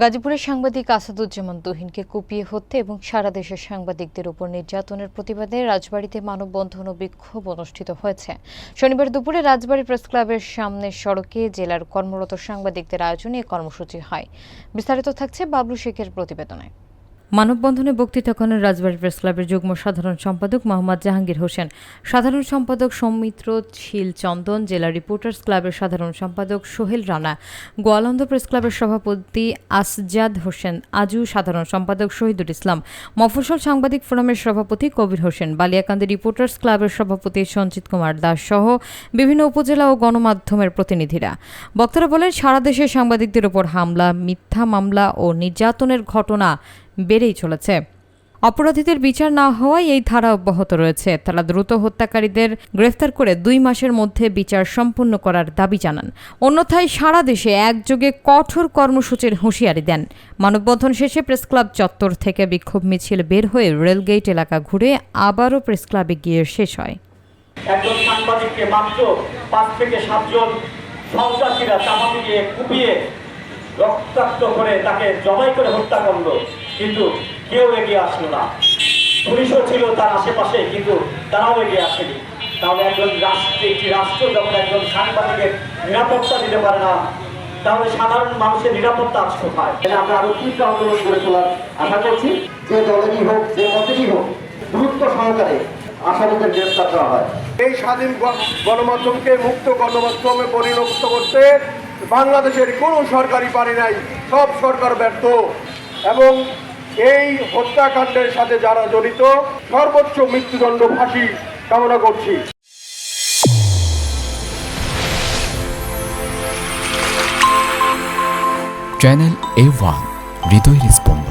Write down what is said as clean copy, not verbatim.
গাজীপুরের সাংবাদিক আসাদুজ্জামান তুহিনকে কুপিয়ে হত্যা এবং সারা দেশের সাংবাদিকদের উপর নির্যাতনের প্রতিবাদে রাজবাড়ীতে মানববন্ধন ও বিক্ষোভ অনুষ্ঠিত হয়েছে। শনিবার দুপুরে রাজবাড়ী প্রেসক্লাবের সামনের সড়কে জেলার কর্মরত সাংবাদিকদের আয়োজনে এই কর্মসূচি হয়। বিস্তারিত থাকছে বাবলু শেখের প্রতিবেদনে। মানববন্ধনে বক্তৃতা করেন রাজবাড়ী প্রেসক্লাবের যুগ্ম সাধারণ সম্পাদক মোহাম্মদ জাহাঙ্গীর হোসেন, সাধারণ সম্পাদক সৌমিত্র শীল চন্দন, জেলা রিপোর্টার্স ক্লাবের সাধারণ সম্পাদক সোহেল রানা, গোয়ালন্দ প্রেসক্লাবের সভাপতি আসজাদ হোসেন আজু, সাধারণ সম্পাদক শহীদুল ইসলাম, মফস্বল সাংবাদিক ফোরামের সভাপতি কবির হোসেন, বালিয়াকান্দি রিপোর্টার্স ক্লাবের সভাপতি সঞ্জিত কুমার দাস সহ বিভিন্ন উপজেলা ও গণমাধ্যমের প্রতিনিধিরা। বক্তারা বলেন, সারা দেশে সাংবাদিকদের উপর হামলা, মিথ্যা মামলা ও নির্যাতনের ঘটনা বেড়েই চলেছে। অপরাধীদের বিচার না হওয়ায় এই ধারা অব্যাহত রয়েছে। তারা দ্রুত হত্যাকারীদের গ্রেফতার করে 2 মাসের মধ্যে বিচার সম্পন্ন করার দাবি জানান। অন্যথায় সারা দেশে একযোগে কঠোর কর্মসূচির হুঁশিয়ারি দেন। মানববন্ধন শেষে প্রেসক্লাব চত্বর থেকে বিক্ষোভ মিছিল বের হয়ে রেলগেট এলাকা ঘুরে আবারও প্রেসক্লাবে গিয়ে শেষ হয়। একজন সাংবাদিককে মাত্র 5 থেকে 7 জন সন্ত্রাসীরা চাপাতি দিয়ে কুপিয়ে রক্তাক্ত করে তাকে জবাই করে হত্যা করলো, কিন্তু কেউ এগিয়ে আসলো না। পুলিশও ছিল তার আশেপাশে, কিন্তু তারাও এগিয়ে আসেনি। তাহলে একটি রাষ্ট্র যখন একজন সাংবাদিকের নিরাপত্তা দিতে পারে না, তাহলে সাধারণ মানুষের নিরাপত্তা আজ কোথায়? আমরা আরো তীব্র আন্দোলন করে তোলার আশা করছি। যে দলেরই হোক, যে মতেরই হোক, গুরুত্ব সহকারে আসামিদের গ্রেফতার করা হয়। এই স্বাধীন গণমাধ্যমকে মুক্ত গণমাধ্যমে পরিণত করতে বাংলাদেশের কোনো সরকারই পারে নাই, সব সরকার ব্যর্থ। এবং এই হত্যাকাণ্ডের সাথে যারা জড়িত, সর্বোচ্চ মৃত্যুদণ্ড ফাঁসি কামনা করছি। চ্যানেল A1 হৃদয় রেসপন্স।